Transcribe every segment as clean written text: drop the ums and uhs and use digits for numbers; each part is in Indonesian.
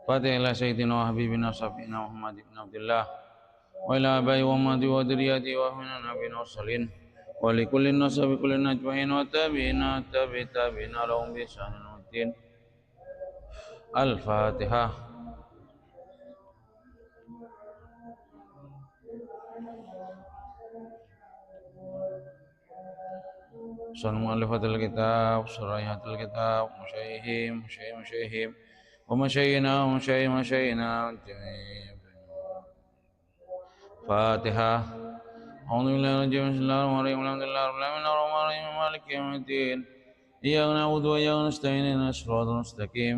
Fatihah ila sayyidina wa habibina wa syafi'ina Muhammad ibn Abdullah wa ila abai wa mati wa diriyati wa minna nabiyina wa salin wa li kullin nasabi kullin najmahin wa tabi'ina tabi'ina lahum bi ihsanin waddin. Al-Fatihah. Sun mu'alifatul kitab, surayatul kitab, musyayhim wa masyayina Fatihah. A'udzu billahi minasy shaitonir rajim. Bismillahirrahmanirrahim. Alhamdulillahirabbil alamin maliki yaumiddin. Iyyaka na'budu wa iyyaka nasta'in. Ihdinas siratal mustaqim.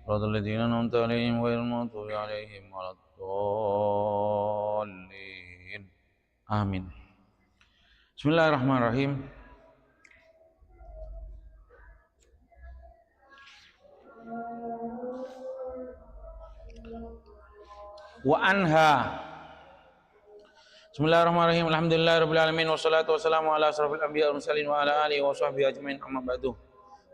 Shiratal ladzina an'amta 'alaihim ghairil maghdubi 'alaihim waladdallin. Amin. Bismillahirrahmanirrahim. Wa anha. Bismillahirrahmanirrahim. Alhamdulillahirabbil alamin wassalatu wassalamu ala asrofil anbiya'i wal mursalin wa ala alihi wa sahbihi ajmain, amma ba'du.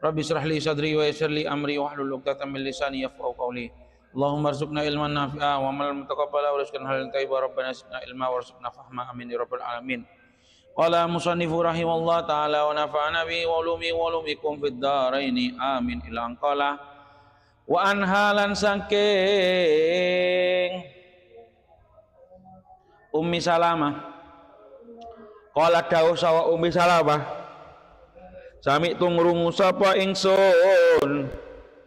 Rabbi shrah li sadri wa yassir li amri wahlul 'uqdatam min lisani yafqahu qawli. Allahumma arzuqna ilman nafi'a wa amalan mutaqabbala wa rizqan halalan thayyiban. Rabbana zidna ilma warzuqna fahma, amin ya rabbal alamin. Qala musannifu rahimallahu ta'ala wa nafa'ana bi wa ulumikum fid dharaini amin. Ila anqala wa anhalan sangking Ummi Salamah. Qala dawuh sawa Ummi Salamah, sami tungrungu sapa ingsun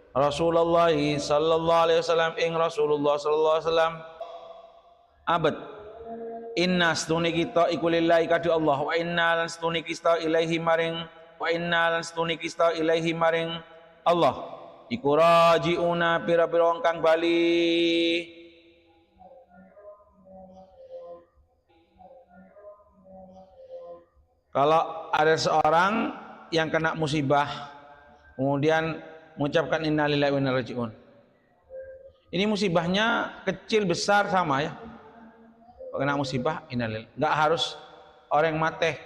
Rasulullah sallallahu alaihi wasallam ing Rasulullah sallallahu alaihi wasallam abad inna stuni kita iku lillahi kadu Allah wa inna lan stuni kita ilaihi maring Allah iku rajiuna pira-pira kang bali. Kalau ada seorang yang kena musibah kemudian mengucapkan innalillahi wa inna ilaihi raji'un, ini musibahnya kecil besar sama ya. Kalau kena musibah innalillahi, nggak harus orang mate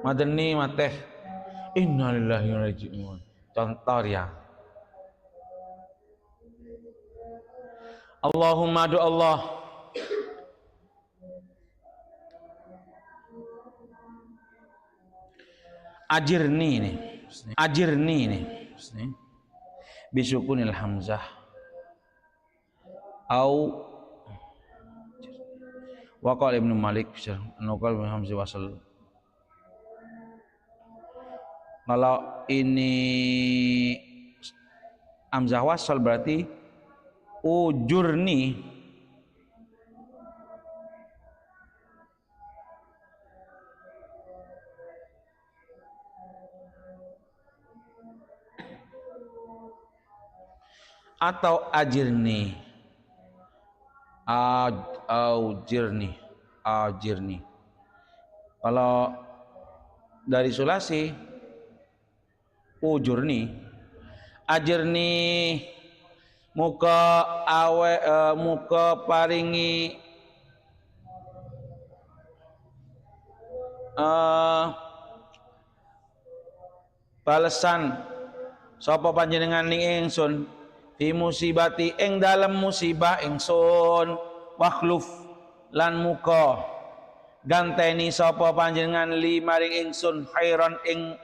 madeni mate innalillahi wa inna ilaihi raji'un. Contoh ya, Allahumma do Allah ajirni nih bisukunil hamzah au waqal Ibnu Malik nukal bin hamzah wasal. Kalau ini hamzah wasal berarti ujurni atau ajirni ajirni. Kalau dari sulasi ujurni ajirni muka paringi balesan sapa panjenengan ning ingsun fi musibati ing dalam musibah ingsun wakhluf lan muka ganteni sapa panjenengan li maring ingsun khairan ing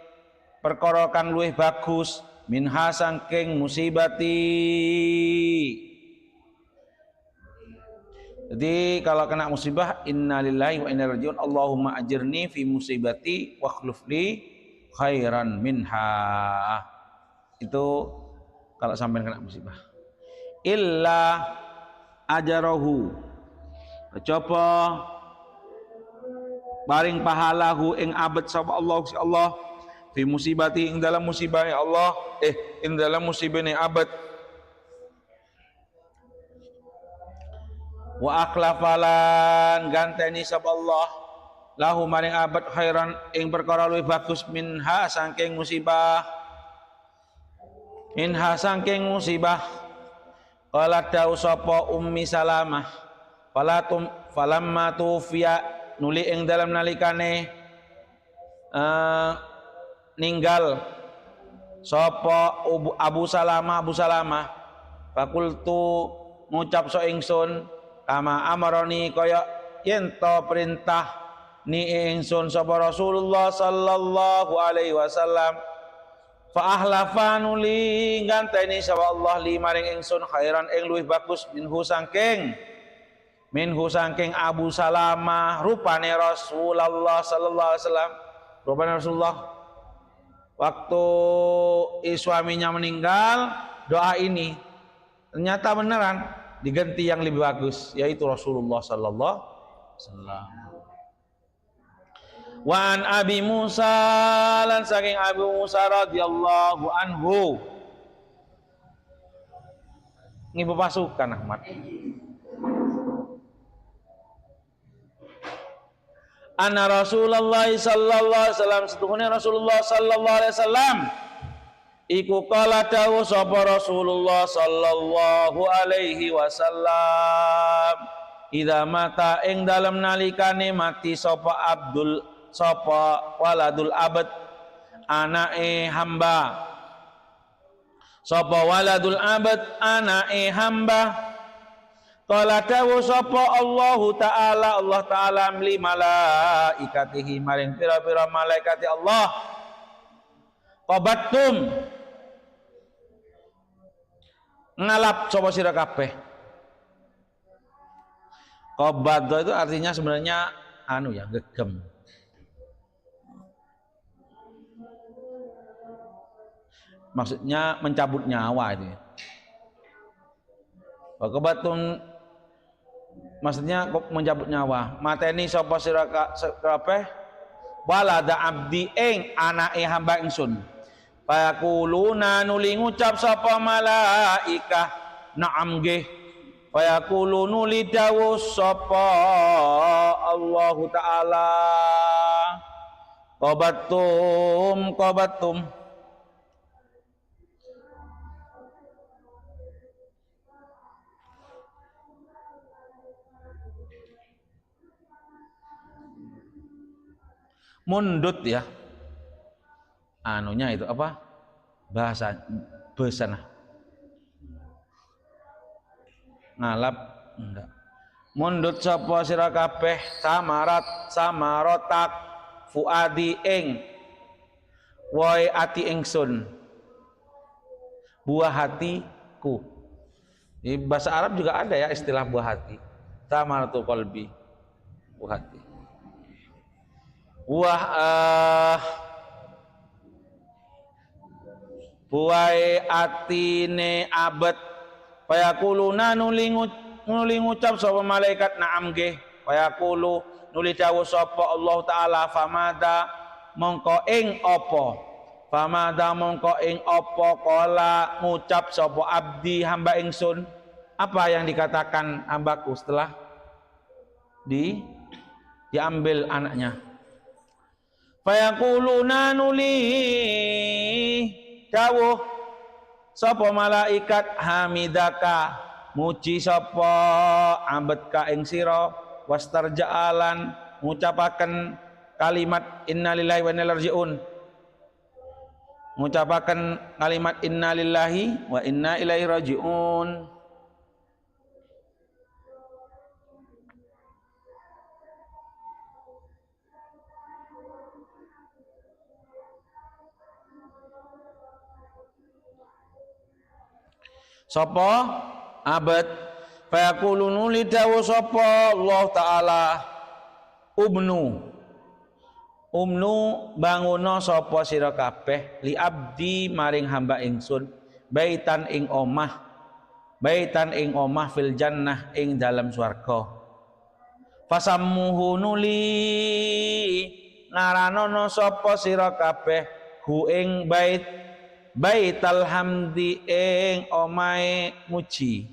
perkara kang luwih bagus minha saking musibati. Jadi kalau kena musibah innalillahi wa inna ilaihi raji'un, Allahumma ajirni fi musibati wakhluf li khairan minha. Itu kalau sampai kena musibah. Illa ajarahu, coba paring pahalahu ing abad sapa Allah si Allah fi musibati ing dalam musibah ya Allah ing dalam musibah ni abad wa akhlafalan ganteni sapa Allah lahu maring abad khairan ing perkara luwih bagus minha saking musibah qala dawu sapa Ummi Salamah falamma tufiya nuli ing dalam nalikane ninggal sapa Abu Salamah fakultu ngucap so ingsun kama amaroni kaya yen to perintah ni ingsun sapa Rasulullah sallallahu alaihi wasallam fa ahlafa nuli ganteni sapa Allah li maring ingsun khairan ing luwih bagus minhu saking Abu Salamah rupane Rasulullah sallallahu alaihi wasallam rupane Rasulullah waktu suaminya meninggal doa ini ternyata beneran diganti yang lebih bagus yaitu Rasulullah sallallahu alaihi wasallam. Wa an Abi Musa lan saking Abu Musa radhiyallahu anhu ngibu pasukan Ahmad anna Rasulullah sallallahu alaihi wasallam setuhune Rasulullah sallallahu alaihi wasallam iku kala dawuh sapa Rasulullah sallallahu alaihi wasallam idza mata ing dalem nalikane mati sapa waladul abad anake hamba sapa waladul abad anake hamba kala dawuh sapa Allah taala li malaikatihi maring pira-pira malaikati Allah qabattum ngalap sapa sira kabeh. Qabat itu artinya sebenarnya gegem. Maksudnya mencabut nyawa itu. Qabattum maksudnya mencabut nyawa. Mateni sapa sira kabeh walada abdi ing anake hamba ingsun. Fayaquluna nuli ngucap sapa malaikah na'am nggih fayaqulu nuli dawuh sapa Allah taala qabattum mundut ya itu apa bahasa ngalap enggak mundut sapa sira kabeh samarotak fuadi ing woi ati ingsun buah hatiku di bahasa Arab juga ada ya istilah buah hati samaratu qalbi buah hati buai atine abad payakuluna nuli ngucap sapa malaikat na'am nggih payakulu nuli dawuh sapa Allah taala famada mongko ing apa kala ngucap sapa abdi hamba ingsun apa yang dikatakan hambaku setelah diambil anaknya payakuluna nuli dawuh sapa malaikat hamidaka muji sapa ambet ka ing sira wastarja'alan ngucapaken kalimat innalillahi wa inna ilaihi raji'un ngucapaken kalimat innalillahi wa inna ilaihi raji'un sapa abad fayaqulunu lidawu sapa Allah taala umnu banguno sapa sira kabeh li abdi maring hamba ingsun baitan ing omah fil jannah ing dalam swarga fasammuhu nuli ngaranono sapa sira kabeh hu ing baital hamdi ing omahe muji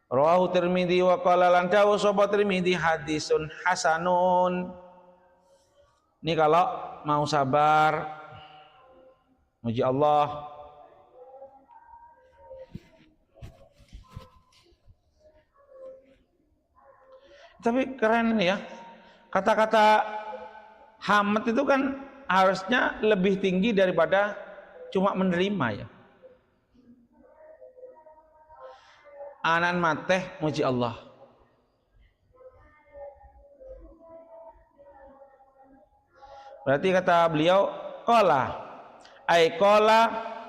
rawahu Tirmidzi wa qala lan dawuh sapa Tirmidzi hadisun hasanun. Ini kalau mau sabar muji Allah tapi keren ya kata-kata hamd itu kan harusnya lebih tinggi daripada cuma menerima ya. Anan mateh muji Allah. Berarti kata beliau, qala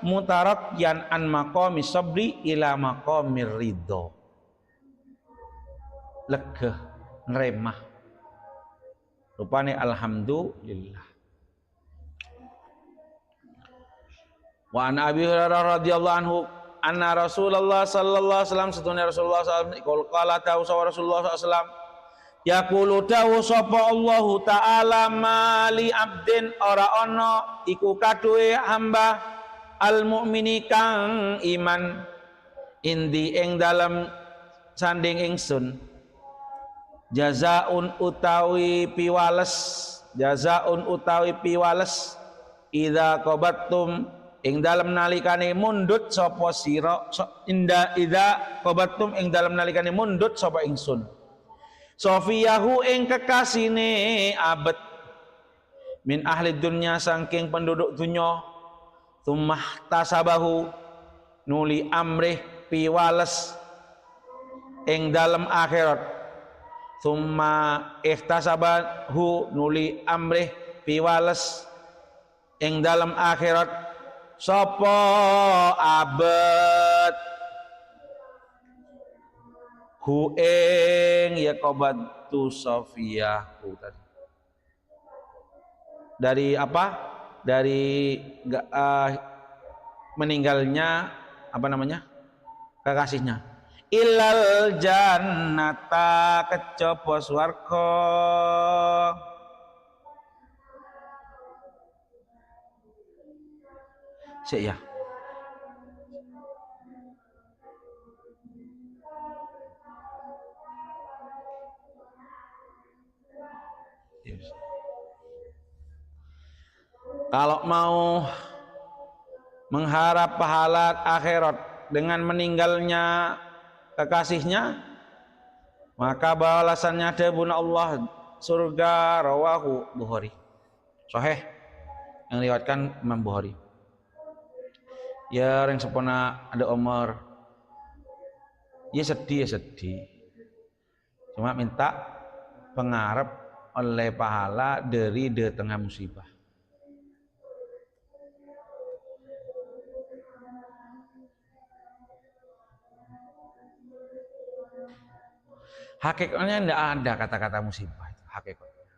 mutarakyan an maqami sabri ila maqamir ridho. Legeh, ngeremah. Rupane alhamdulillah. Wa an Abi Hurairah radhiyallahu anhu anna Rasulullah sallallahu alaihi wasallam satuna Rasulullah sallallahu alaihi wasallam qala ta'u Rasulullah sallallahu alaihi wasallam yaqulu dawu sapa Allah taala mali abdin ora ana iku kaduwe hamba al mukmini kang iman indi ing dalem sanding ingsun jazaun utawi piwales idza qabattum ing dalem nalikane mundut sapa sira idza qabattum ing dalem nalikane mundut sapa ingsun sofiyahu ing kekasine abet min ahli dunya saking penduduk dunya tummah tasabahu nuli amrih piwales ing dalem akhirat summa ihtasabahu nuli amrih piwales ing dalem akhirat sapa abet hu ing yaqabatu safiyahu tadi dari apa? Dari meninggalnya apa namanya? Kekasihnya. Ilal jannata kejaba swarga. Sik ya. Yes. Kalau mau mengharap pahala akhirat dengan meninggalnya kekasihnya, maka balasannya debuna Allah surga rawahu Bukhari. Sahih yang riwayatkan Imam Bukhari. Ya yang sepona ada Umar. Ya sedih. Cuma minta pengarap oleh pahala dari di tengah musibah. Hakikatnya tidak ada kata-kata musibah itu hakikatnya.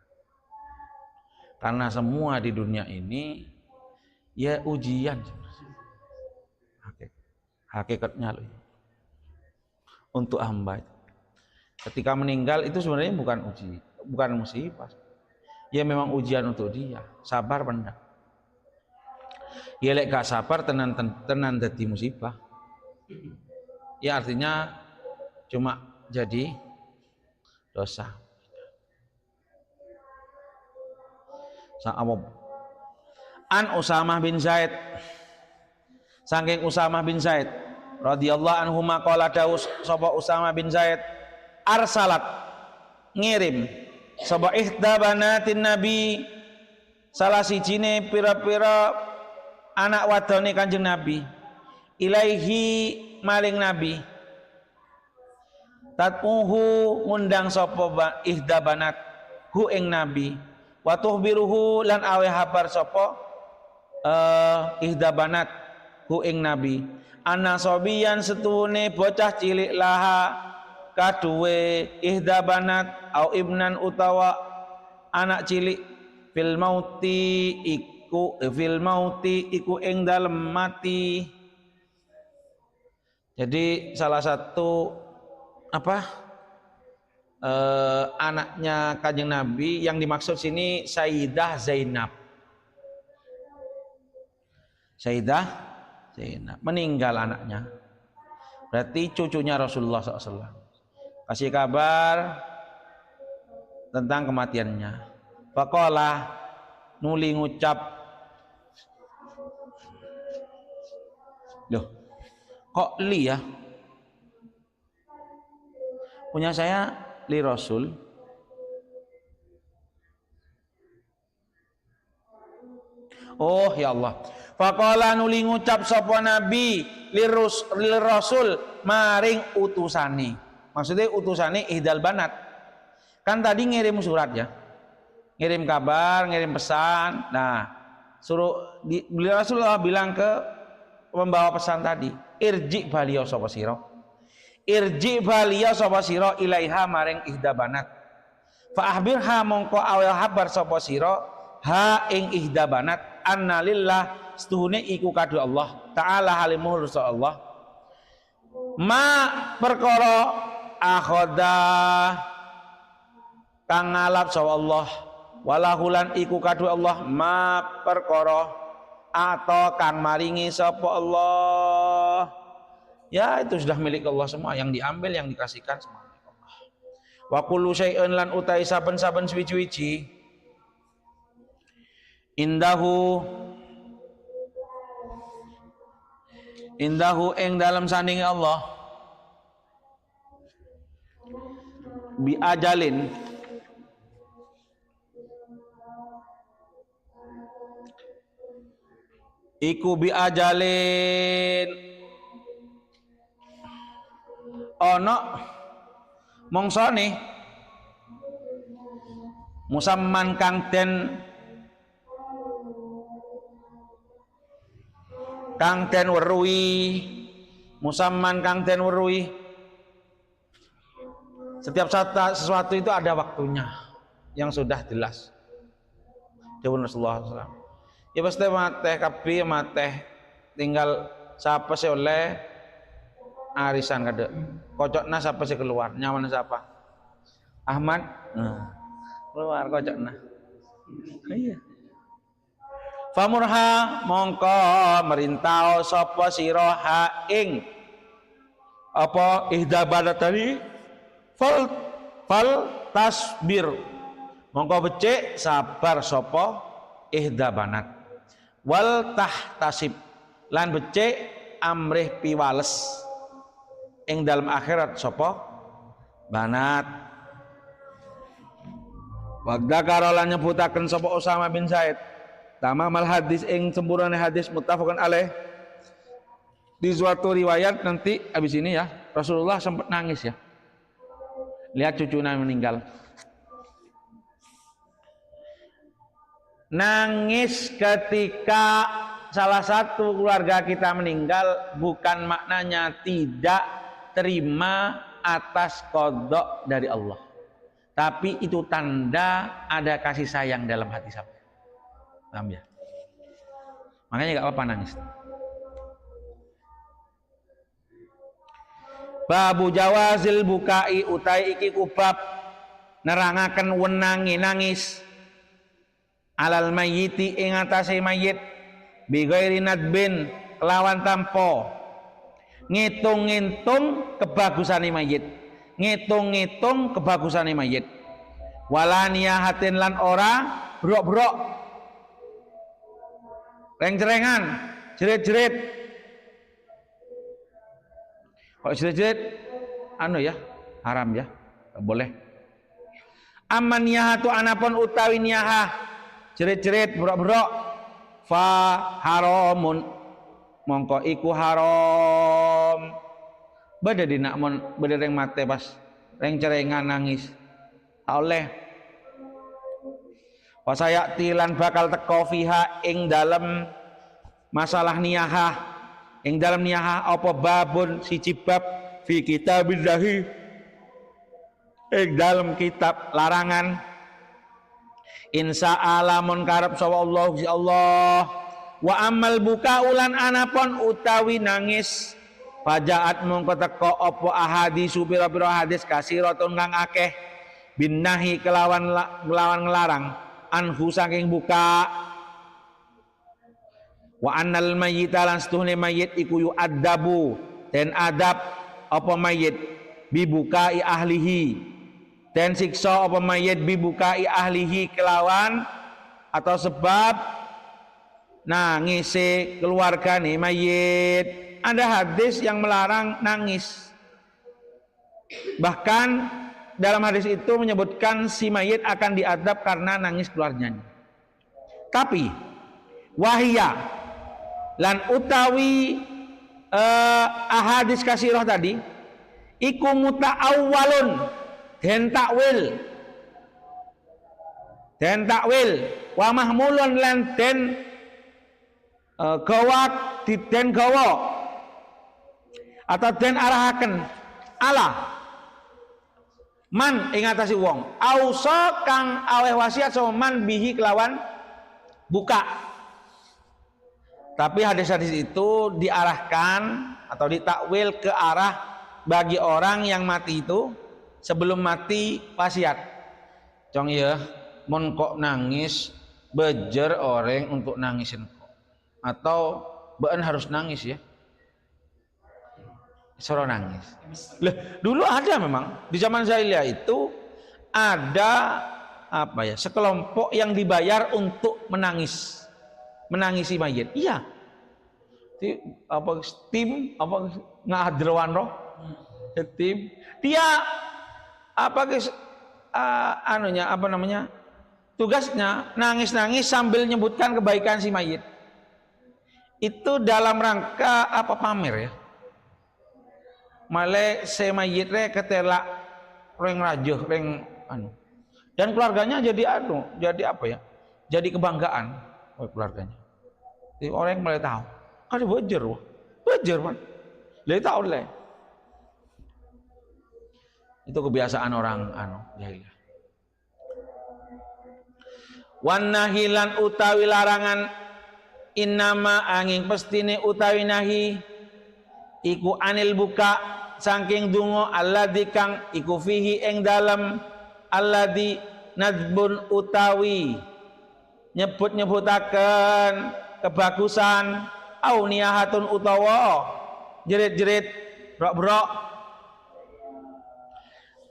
Karena semua di dunia ini ya ujian hakikatnya loh. Untuk hamba itu. Ketika meninggal itu sebenarnya bukan musibah. Ya memang ujian untuk dia. Sabar pendak. Ya lek gak sabar tenan dadi musibah. Ya artinya cuma jadi dosa. An Usamah bin Zaid. Saking Usamah bin Zaid radhiyallahu anhu maqala daus sapa Usamah bin Zaid arsalat ngirim sapa ihda banatin nabi salah sijine pira-pira anak wadone Kanjeng Nabi ilaihi maring Nabi tatmuhu ngundang sapa ihda banat hu ing Nabi wa tuhbiruhu lan awe habar sapa ihda banat hu ing Nabi ana sobiyan setune bocah cilik laha kaduwe ihda banat au ibnan utawa anak cilik fil mauti iku ing dalem mati. Jadi salah satu anaknya Kanjeng Nabi yang dimaksud sini Sayyidah Zainab. Sayyidah Zainab meninggal anaknya. Berarti cucunya Rasulullah SAW. Kasih kabar tentang kematiannya. Faqala nuli ngucap, loh kok li ya? Punya saya li Rasul. Oh ya Allah, Faqala nuli ngucap sapa nabi lir rasul maring utusane. Maksudnya utusane ihdal banat. Kan tadi ngirim surat ya. Ngirim kabar, ngirim pesan. Nah, beliau Rasulullah bilang ke pembawa pesan tadi, irji baliya sapa sira. Irji baliya sapa sira ilaiha maring ihda banat. Fa ahbirha mongko awal habar sapa sira ha ing ihda banat annalillah setuhune iku kadu Allah taala halimuh Allah ma perkara akhoda kang ngalap sapa Allah walahulan iku kadu Allah ma perkara atau kang maringi sapa Allah. Ya itu sudah milik Allah semua, yang diambil yang dikasihkan semua milik Allah. Wa kullu syai'in lan utai saben-saben suwi-wiji indahu ing dalam sandingi Allah bi ajalin iku bi ajalin ono mongsone musamman kang den weruhi musamman kang den weruhi. Setiap sesuatu itu ada waktunya yang sudah jelas. Dawuh Rasulullah SAW. Ya pasti mateh kabeh mateh tinggal siapa sih oleh arisan kade. Kocokna siapa sih keluar? Nyaman siapa? Ahmad. Nah, keluar kocokna. Iya. Famurha mongko merintau sapa sira ha ing apa ihda badat tadi fal tasbir mongko becik sabar sapa ihda banat wal tahtasib lan becik amrih piwales ing dalam akhirat sapa banat. Wagda karolan nyebutaken sapa Usama bin Zaid tamamal hadis ing sempurna hadis muttafaqun alaih. Di suatu riwayat nanti abis ini ya Rasulullah sempat nangis ya lihat cucunya meninggal. Nangis ketika salah satu keluarga kita meninggal bukan maknanya tidak terima atas qada dari Allah, tapi itu tanda ada kasih sayang dalam hati saya. Paham ya? Makanya gak apa-apa nangis. Babu jawazil bukai utai iki kubab nerangaken wenangi nangis alal mayyiti ing atase mayit bi ghairi nadbin kelawan tampo ngitung-ngitung kebagusane mayit, ngitung-ngitung kebagusane mayit, walaniyahatin lan ora brok-brok reng-cerengan, jerit-jerit. Kalau jerit-jerit, anu ya, haram ya, tak boleh. Aman niyahatu anapun utawi niyahah, jerit-jerit, brok-brok, fa haramun, mongko iku haram. Beda di nakmon, beda reng mate pas, reng-cerengan nangis, tak oleh. Wasayati lan bakal teko fiha ing dalam masalah niyahah ing dalam niyahah apa babun siji bab fi kitabillahi ing dalam kitab larangan insa alamun karep sapa Allah si Allah wa amal buka ulan anapon utawi nangis fajaat mongko teko apa ahadisu pira-pira hadis kasiratun kang akeh binahi kelawan ngelarang anhu saking buka wa annal mayyita lan setuhne mayit iku yu'addabu den adab apa mayit bibukai ahlihi den siksa apa mayit bibukai ahlihi kelawan atau sebab nangise keluargane mayit. Ada hadis yang melarang nangis, bahkan dalam hadis itu menyebutkan si mayit akan diadab karena nangis keluarganya. Tapi wahia lan utawi ahadis kasirah tadi iku muta'awwalun den takwil wa mahmulun lan den gawa atau den arahaken ala man ing atase wong ausa kang aweh wasiat sama man bihi kelawan buka. Tapi hadis-hadis itu diarahkan atau ditakwil ke arah bagi orang yang mati itu sebelum mati wasiat. Cong ya, mon kok nangis bejer orang untuk nangisin kok. Atau beun harus nangis ya. Suruh nangis. Lah, dulu ada memang di zaman jahiliyah itu ada apa ya? Sekelompok yang dibayar untuk menangisi mayit. Iya. Tim ngahadrewan roh. Tim dia tugasnya nangis-nangis sambil nyebutkan kebaikan si mayit. Itu dalam rangka pamer ya. Male se mayitnya ketela reng rajuh reng dan keluarganya jadi jadi kebanggaan keluarganya. Jadi orang yang mulai tahu kan wajar kan dia tahu lah itu kebiasaan orang jahiliyah. Wan nahilan utawi larangan innama angin pestine utawi nahi iku anil buka saking dungo alladzi kang iku fihi ing dalem alladzi nadbun utawi nyebutaken kebagusan au niyahatun utawa jerit-jerit brok-brok.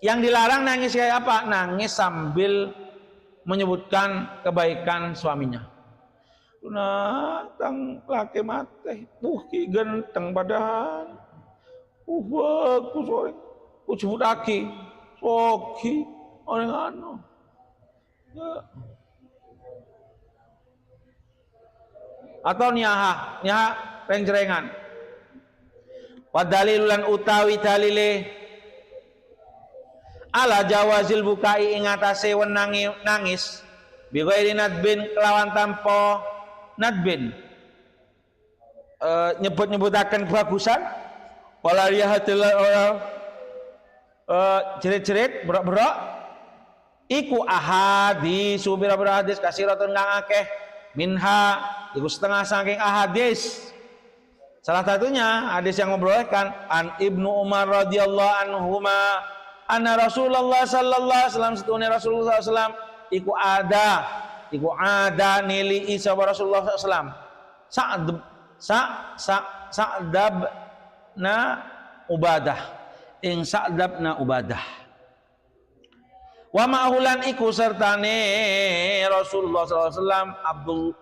Yang dilarang nangis kayak apa? Nangis sambil menyebutkan kebaikan suaminya. Tang laki mati, ki genteng padahal. Bagus orang. Sebut aki, soki orang Ya. Atau nyaha reng-jerengan. Wadalilulan utawi dalile ala jawazil bukai ing atase wenangi nangis bi ghairi nadbin kelawan tanpa nadbin nyebut-nyebutaken kebagusan wala riyahatil jerit-jerit berok-berok iku ahadis subira hadis kasiratun kang akeh minha iku setengah saking ahadis. Salah satunya hadis yang memperolehkan an Ibnu Umar radhiyallahu anhuma anna Rasulullah sallallahu alaihi wasallam setune Rasulullah sallallahu alaihi wasallam iku ada nili isa Rasulullah sallallahu alaihi wasallam Sa'dabna Ubadah ing Sa'dabna Ubadah wa ma'hulan iku sertane Rasulullah sallallahu alaihi wasallam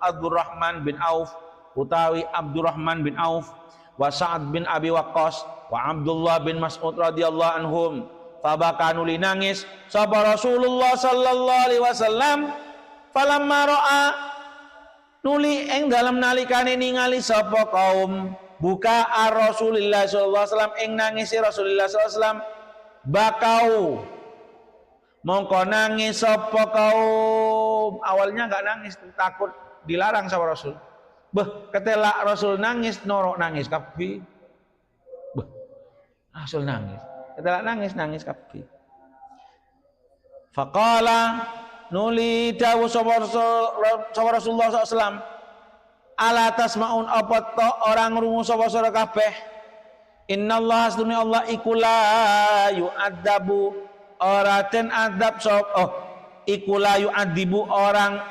Abdurrahman bin Auf utawi Abdurrahman bin Auf wa Sa'ad bin Abi Waqqas wa Abdullah bin Mas'ud radhiyallahu anhum fabaka nuli nangis sapa Rasulullah sallallahu alaihi wasallam falamma ra'a nuli ing dalam nalikane ningali sapa kaum buka Rasulullah sallallahu alaihi wasallam ing nangisi Rasulullah sallallahu alaihi wasallam bakau mongko nangis sapa kaum. Awalnya enggak nangis, takut dilarang sama Rasul. Ketela Rasul nangis, norok nangis kabeh. Rasul nangis. Ketela nangis kabeh. Faqala nuli dawu sapa Rasulullah SAW ala tasmaun apa to orang rungu sapa sira kabeh innallaha asduni Allah iku la yu'adzabu ora den adab sapa iku la yu'adzibu orang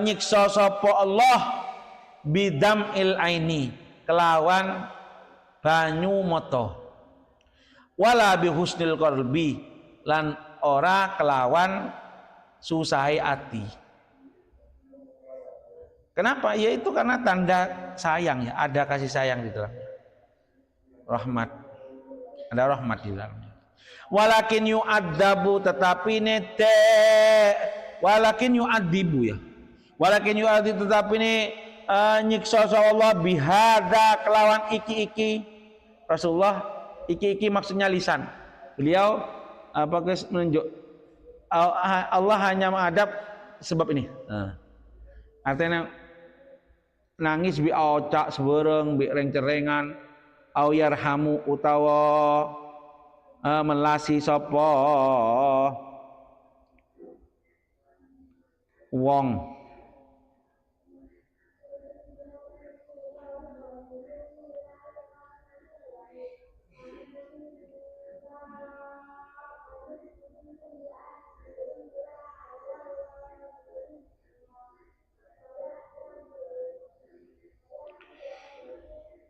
nyiksa sapa Allah bidam il aini kelawan banyu mata wala bi husnil qalbi lan ora kelawan susahi ati. Kenapa? Ya itu karena tanda sayang ya, ada kasih sayang di dalamnya. Rahmat. Ada rahmat di dalamnya. Walakin yu'adzabu tetapi walakin yu'adzibu ya. Walakin yu'adzibu tetapi nyiksa Allah bihada kelawan iki Rasulullah. Iki maksudnya lisan. Beliau menunjuk Allah hanya menghadap sebab ini. Artinya nangis bi ocak sebereng bi reng-cerengan au yarhamu utawa melasi sapa wong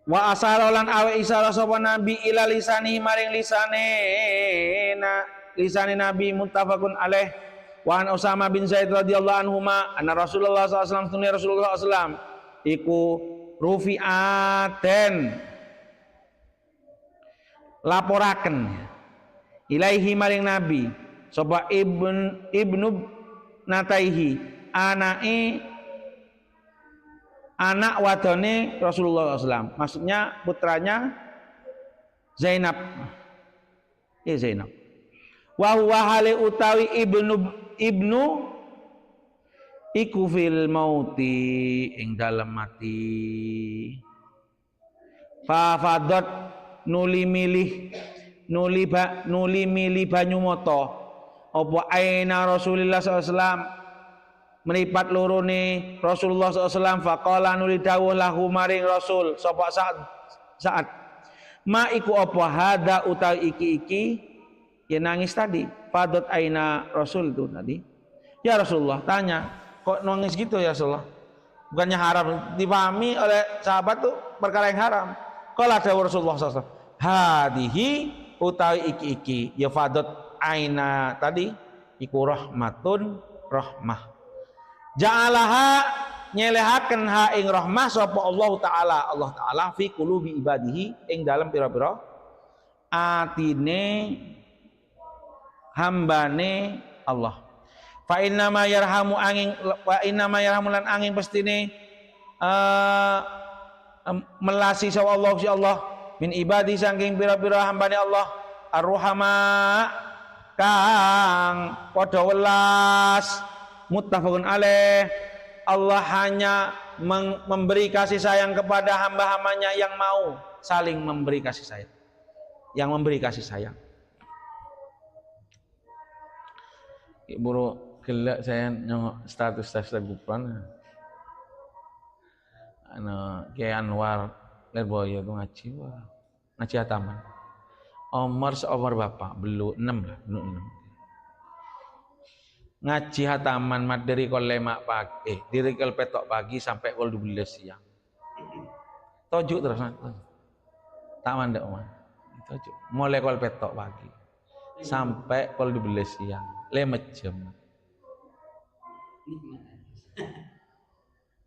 wa asarolan awe isara sapa nabi ila lisani maring lisane nabi muttafaqun alaih wa an Usama bin Zaid radhiyallahu anhuma anna Rasulullah sallallahu alaihi wasallam Rasulullah sallallahu iku rufi'aten laporaken ilaihi maring nabi sapa ibnu nataihi anak wadone Rasulullah SAW, maksudnya putranya Zainab. Zainab. Wa huwa hale utawi ibnu iku fil mauti ing dalem mati. Fa fadot nuli milih banyu mata apa aina Rasulullah SAW meripat lorone Rasulullah SAW faqala nuli dawuh lahu maring Rasul sapa saat ma iku apa hada utawi iki ya nangis tadi fadot aina Rasul itu tadi ya Rasulullah tanya kok nangis gitu ya Rasulullah bukannya haram dipahami oleh sahabat tuh perkara yang haram qala dawuh Rasulullah SAW hadihi utawi iki ya fadot aina tadi iku rahmatun rahmah ja'alaha nyelehaken ha ing rahmah sapa Allah Taala fi qulubi ibadihi ing dalam pira-pira atine hambane Allah. Fa inna ma yarhamu lan angin pestine melasi sapa Allah si Allah min ibadi saking pira-pira hambane Allah ar-ruhama kang padha welas muttafaqun alaih. Allah hanya memberi kasih sayang kepada hamba-hambanya yang mau saling memberi kasih sayang, yang memberi kasih sayang. Ibu gelak saya nyongok status gupan kayak Anwar Lerboyo itu ngaji hataman Omar bapak belum 6 lah, belum 6 ngaji hataman materi kol lemak pagi dari kol petok pagi sampai kol 12 siang tojuk terus tak mandek tojuk mulai kol petok pagi sampai kol 12 siang 5 jam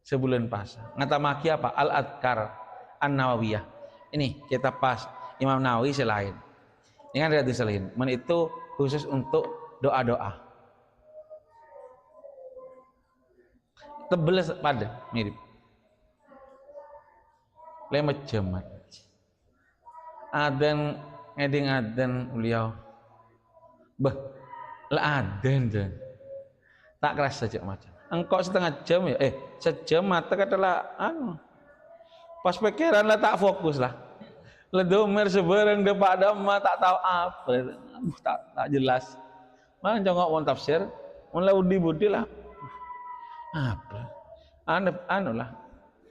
sebulan pas ngatamaki apa al-adkar an-nawawiyah ini kita pas Imam Nawawi selain ini kan ada selain itu khusus untuk doa-doa tebel pada mirip 5 jam adan ngeding adan beliau adan tak keras saja macam engkau setengah jam ya sejam mata katalah pas pikiran lah tak fokus lah ledomer sebereng depak dama tak tahu apa tak jelas mana jongok mau tafsir mulai budi lah apa anu lah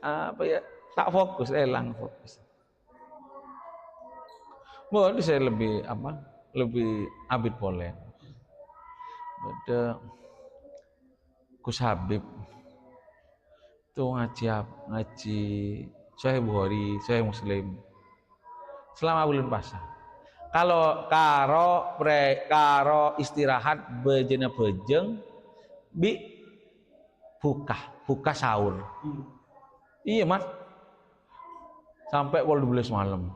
apa ya tak fokus elang fokus boleh saya lebih abid polen beda Gus Habib tuh ngaji Sahih Bukhari Sahih Muslim selama bulan puasa kalau karo istirahat bejena bejeng buka sahur. Iya mas sampai pukul 12 malam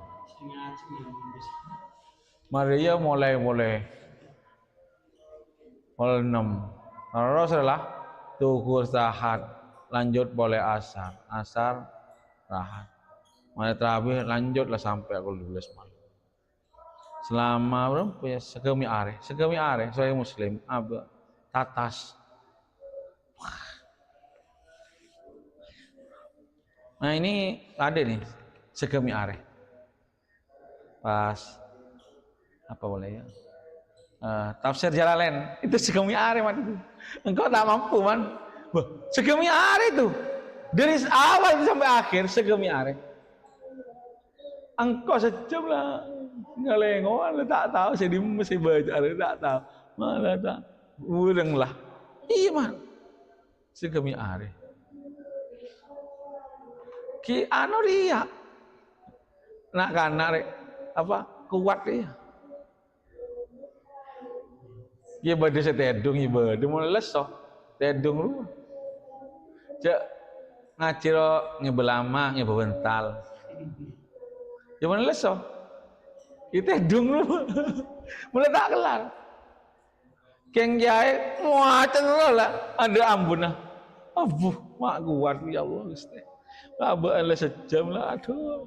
Maria mulai pukul 6 terus lah tuh istirahat lanjut boleh asar rahat. Mulai terawih lanjutlah sampai pukul 12 malam. Selama berapa ya? Segemi are, saya Muslim, tatas. Nah ini ada nih segemi are. Pas apa boleh ya? Tafsir Jalalain itu segemi are man. Engkau tak mampu man. Wah, segemi are itu dari awal sampai akhir segemi are. Engkau sejam lah ngalengoan tak tahu saya mesti baca tak tahu malah tak urang lah. Iya man segemi are. Ki anu dia nak kana rek apa kuat dia. Ye bade setedung ye bade mau leso tedung lu. Cek ngaciro nyebelama nyebental. Ya mana leso. Itu tedung lu. Mulai tak kelar. Keng jae muacen lah ada ampun ah. Abuh mak kuat ya Allah Gusti. Kabeh sejam lah aduh.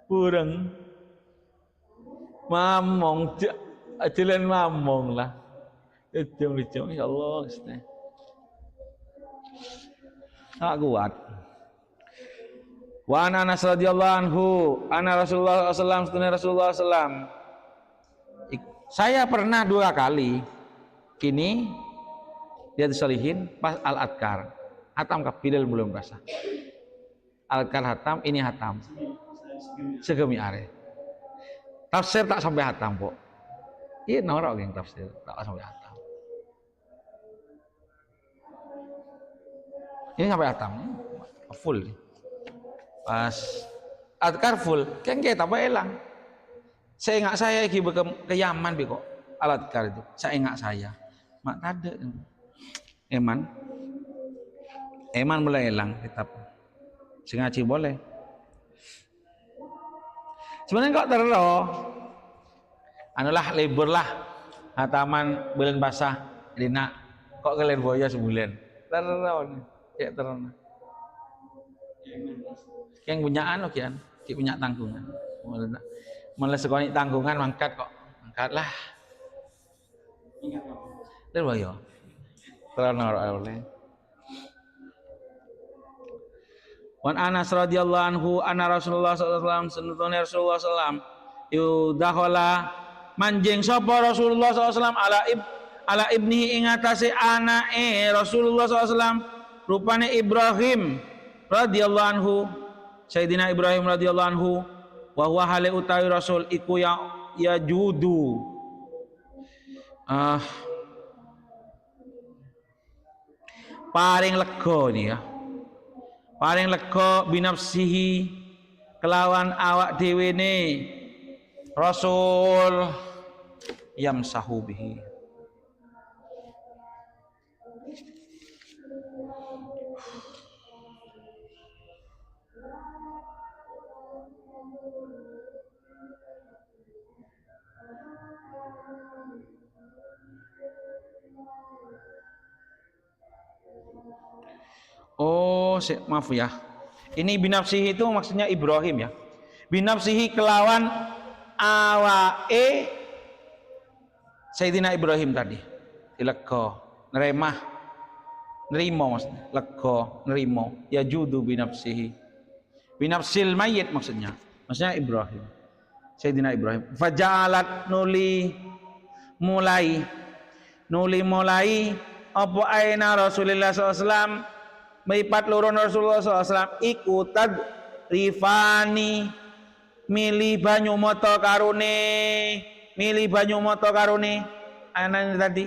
Kurang mamong jalan mamong lah. Jam ya Allah Gusti. Tak kuat. Wa Anas radhiyallahu anhu, anna Rasulullah sallallahu alaihi Rasulullah sallam. Saya pernah 2 kali. Kini dia disalihin pas al-adkar. Hatam kapilal belum basah. Al-adkar hatam, ini hatam. Segemi are. Tafsir tak sampai hatam, Pok. Iya norak yang tafsir tak sampai hatam. Ini sampai hatam, full. Pas adkar full, kan kita apa elang. Saya ingat saya iki ke Yaman bi kok al-adkar itu. Saya ingat saya. Mak tade. Eman mulai elang kitab. Sing ngaji boleh. Sebenarnya kok terro. Anulah libur lah. Hataman bulan basah dina kok kelir boya sebulan. Terro. Ya terno. Yang punya anu kian, punya tanggungan. Malah sekolah tanggungan mangkat kok, mangkat lah. Terus yo, terang oleh. Wan Anas radhiyallahu anhu, anna Rasulullah sallallahu alaihi wasallam, Rasulullah sallam, yudakhala manjing sapa Rasulullah sallallahu alaihi wasallam ala ibnihi ing atase anake Rasulullah sallallahu alaihi wasallam, rupane Ibrahim radhiyallahu anhu. Sayyidina Ibrahim radhiyallahu anhu wa huwa hale utawi rasul iku ya judu paring lega nih ya, paring lega binafsihi kelawan awak dhewe ne rasul yamsahu bihi. Oh, maaf ya. Ini binafsihi itu maksudnya Ibrahim ya. Binafsihi kelawan awake Sayyidina Ibrahim tadi. Lega, neremah, nerimo maksudnya. Lega, nerimo. Ya judu binafsihi. Binafsil mayit maksudnya. Maksudnya Ibrahim. Sayyidina Ibrahim. Faja'alat mulai apa aina Rasulullah SAW meipat lurun Rasulullah SAW iku tadrifani milih banyu moto karune anane tadi.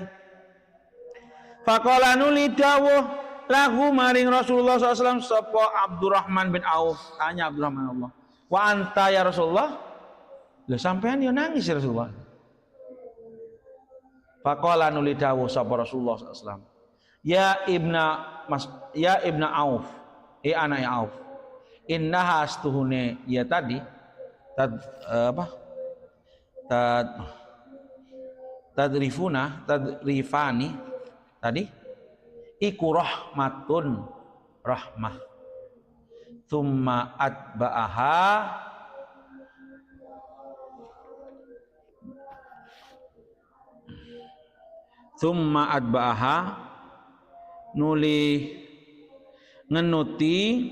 Faqala nuli dawuh lahu maring Rasulullah SAW sapa Abdurrahman bin Auf, tanya Abdurrahman Allah, wa anta ya Rasulullah, lah sampean yo nangis ya Rasulullah. Faqala nuli dawuh sapa Rasulullah SAW, ya ibna Auf, anak Auf, innaha astuhune ya tadi tadrifani tadi iku rahmatun rahmah. Tsumma atba'aha nuli ngenuti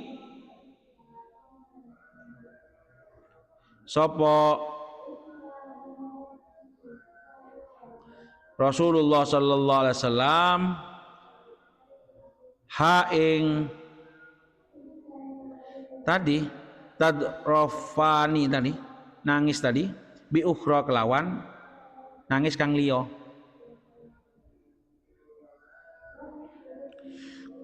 sapa Rasulullah sallallahu alaihi wasallam ha ing tadi tadrofani tadi nangis tadi bi ukhra kelawan nangis kang liya.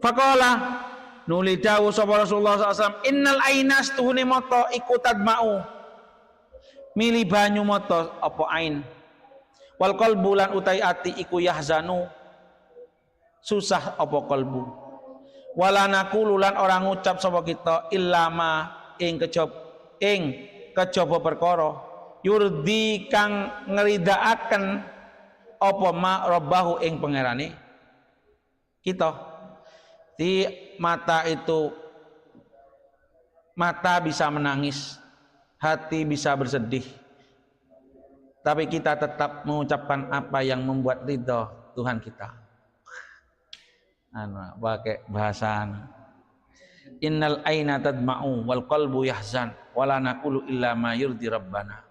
Faqala nuli dawuh sapa Rasulullah sallallahu alaihi wasallam innal ainas tuhune mata iku tadma'u mili banyu mata apa ain wal qalbu lan utai ati iku yahzanu susah apa kalbu wala naqulu lan ora ngucap sapa kita illama ing kejaba perkara yurdi kang ngridaaken apa ma rabbahu ing pangerane kita. Di mata bisa menangis, hati bisa bersedih, tapi kita tetap mengucapkan apa yang membuat ridho Tuhan kita. Pakai bahasan innal aina tadma'u wal qalbu yahzan wala naqulu illa ma yurdi rabbana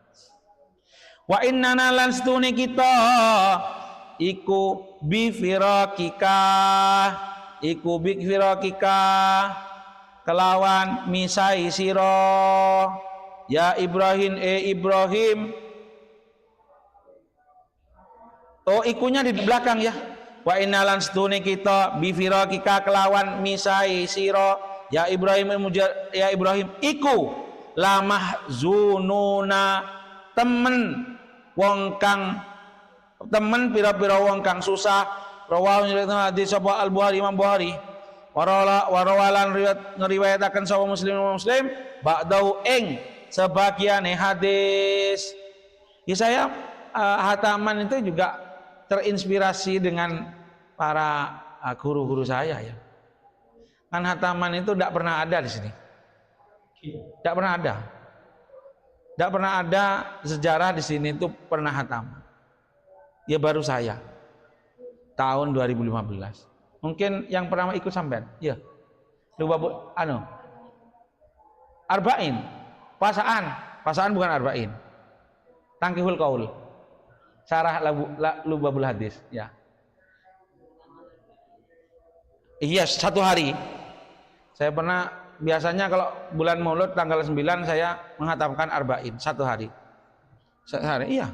wa innana lan stune kita iku bi firakika kelawan misai siro ya Ibrahim Ibrahim. Oh ikunya di belakang ya. Wa innalan stune kita bi firakika kelawan misai siro ya Ibrahim ya Ibrahim iku lamah zununa temen pira-pira wong kang susah. Rawahu hadis sapa Al-Bukhari Imam Bukhari warawalan ngriwayataken sapa Muslim ba'dau ing sebagiane hadis. Ya saya hataman itu juga terinspirasi dengan para guru-guru saya ya. Kan hataman itu tidak pernah ada di sini. Tidak pernah ada. Tidak pernah ada sejarah di sini itu pernah hataman. Ya baru saya. Tahun 2015. Mungkin yang pertama ikut sampean. Ya. Lupa Arba'in. Pasaan bukan Arba'in. Tangkihul Qaul. Syarah Lubabul Hadis, ya. Iya, satu hari. Saya pernah biasanya kalau bulan Maulud tanggal 9 saya menghatamkan Arba'in satu hari. Satu hari, iya.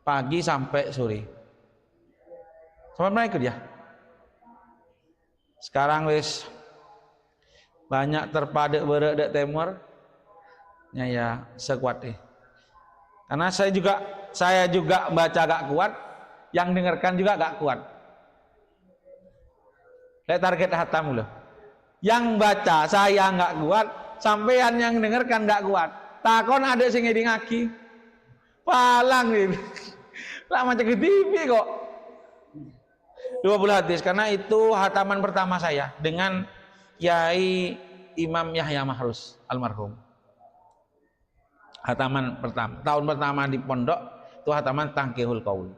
Pagi sampai sore. Sama pernah ikut ya. Sekarang wis banyak terpadek beredek temur. Ya sekuat deh. Karena saya juga baca gak kuat, yang dengarkan juga gak kuat. Lihat target hatam loh. Yang baca saya gak kuat, sampean yang dengarkan gak kuat. Takon ada sing ngeding aki. Palang nih. Lah macam ke TV kok. 20 hadis karena itu hataman pertama saya dengan Kiai Imam Yahya Mahrus almarhum. Hataman pertama, tahun pertama di pondok itu hataman Tangkihul Qaul.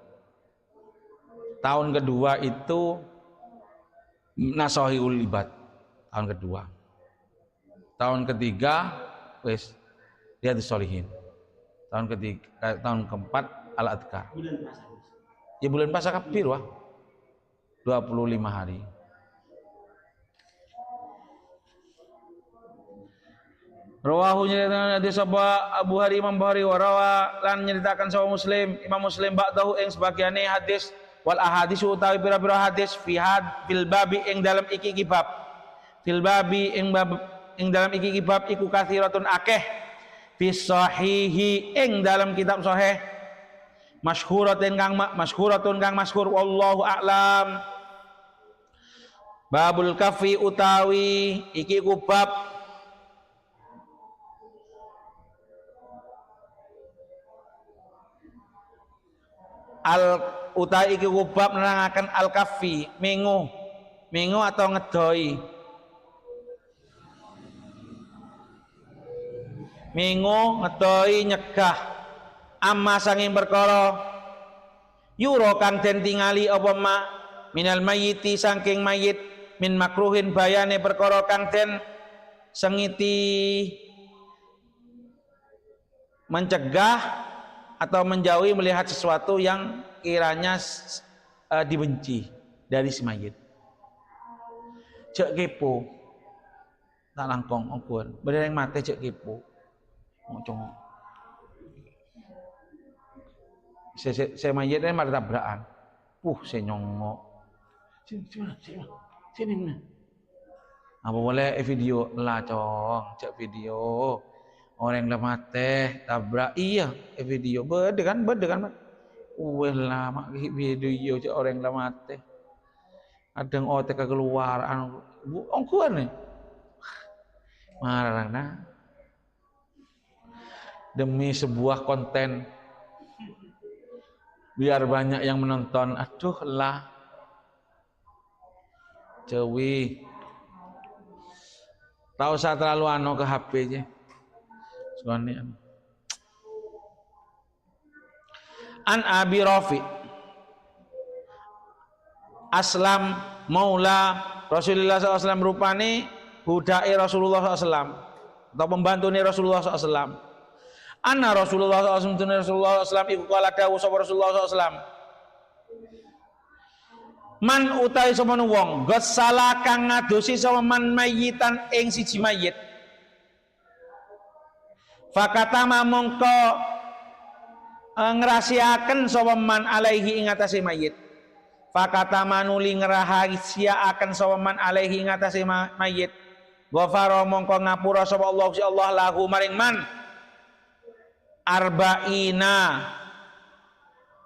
Tahun kedua itu Nasohiul Ibad. Tahun kedua. Tahun ketiga wis Riyadhus Shalihin. Tahun keempat Al-Adhkar. Ya bulan puasa kapir wah. 25 hari. Rawahu nyeritakan hadis sapa Abu Hari Imam Bukhari warawa lan nyeritakan sapa Muslim Imam Muslim ba'dahu ing sebagiane hadis wal ahadis utawi pira-pira hadis fil babi ing dalam iki kibab fil babi ing dalam iki kibab iku kathiratun akeh fi sahihi ing dalam kitab sahih masyhuratun kang masyhur wallahu a'lam. Babul kafi utawi iki kubab utai iki kubab nerangaken al kafi mengu atau ngedoi Mingu ngetoi nyegah amma sanging perkara yura kang den tingali apa ma minal mayyiti saking mayit min makruhin bayane perkara kang den sengiti mencegah atau menjauhi melihat sesuatu yang kiranya dibenci dari si mayit. Cek kepo tak langkong okun bener yang mati cek kepo ngocong saya mayitnya malah tabrakan saya nyongok sini mana apa boleh video lah cong cek video orang yang mati tabrak iya video beda kan lama video cek orang yang mati ada yang otak keluar ongkuan nih marah nah demi sebuah konten biar banyak yang menonton aduh lah cewi tahu saya terlalu ke HP aja soalnya an Abi Rafi Aslam Maula Rasulullah SAW rupane budai Rasulullah SAW atau pembantu Rasulullah SAW. Anna Rasulullah SAW iku kala dawuh sapa Rasulullah SAW. Man utawi sapa wong ghassala kang ngadosi sapa man mayitan ing siji mayit. Fakatama mongko ngrahasiaken sapa man alaihi ing atase mayit. Fakatama nuli ngrahasiaken sapa man alaihi ing atase mayit. Ghafara mongko ngapura sapa Allah lahu maring man arba'ina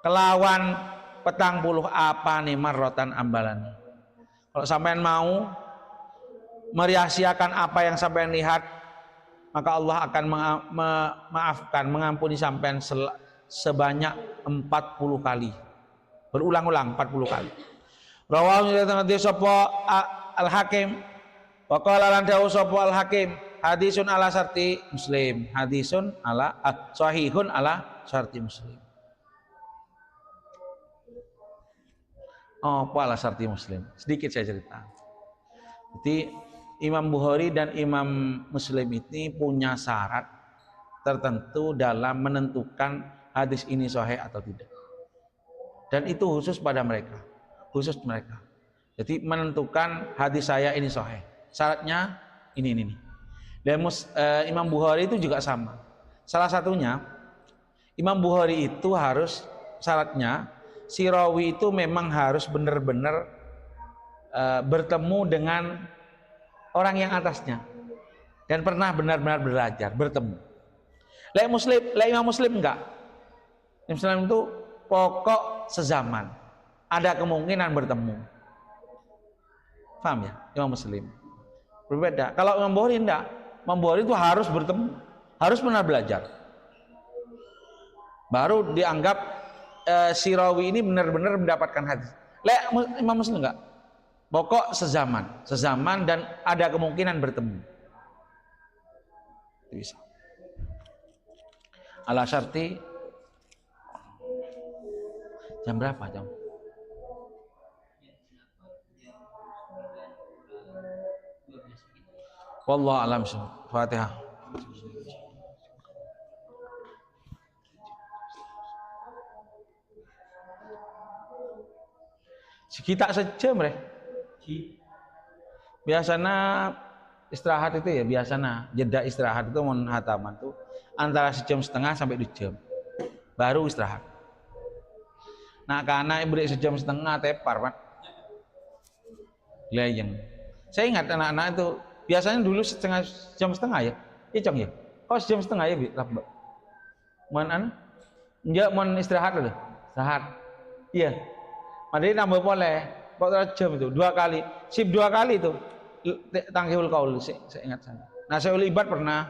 kelawan 40 apa nih marrotan ambalan. Kalau sampean mau merahasiakan apa yang sampean lihat, maka Allah akan memaafkan, mengampuni sampean sebanyak 40 kali. Berulang-ulang 40 kali. Rawahu sapa Al-Hakim wa qala lan dawuh sapa Al-Hakim hadisun ala syarti Muslim. Hadisun ala sahihun ala syarti Muslim. Oh, apa ala syarti Muslim? Sedikit saya cerita. Jadi Imam Bukhari dan Imam Muslim ini punya syarat tertentu dalam menentukan hadis ini sahih atau tidak. Dan itu khusus pada mereka, khusus mereka. Jadi menentukan hadis saya ini sahih. Syaratnya ini. Dan Imam Bukhari itu juga sama. Salah satunya Imam Bukhari itu harus syaratnya si rawi itu memang harus benar-benar bertemu dengan orang yang atasnya dan pernah benar-benar belajar, bertemu. Imam Muslim enggak. Imam Muslim itu pokok sezaman, ada kemungkinan bertemu. Paham ya? Imam Muslim berbeda. Kalau Imam Bukhari enggak. Imam Bukhari itu harus bertemu, harus pernah belajar, baru dianggap si rawi ini benar-benar mendapatkan hadis. Imam Muslim enggak. Pokok sezaman dan ada kemungkinan bertemu. Bisa. Ala syarti jam berapa jam? Wallahu a'lam. Fatihah. Sekitar sejam reh. Biasanya istirahat itu ya biasanya jeda istirahat itu mon hataman tuh antara sejam setengah sampai 2 jam baru istirahat. Nah karena break sejam setengah tepar pak. Leyeng. Saya ingat anak-anak itu biasanya dulu jam setengah ya. Iya cong ya. Oh jam setengah ya bi. Mon enggak mon istirahat loh. Istirahat. Iya. Padahal nambah boleh. Kok jam itu 2 kali. Sip 2 kali itu. Tangkihul kaul saya ingat sana. Nah saya Ibad pernah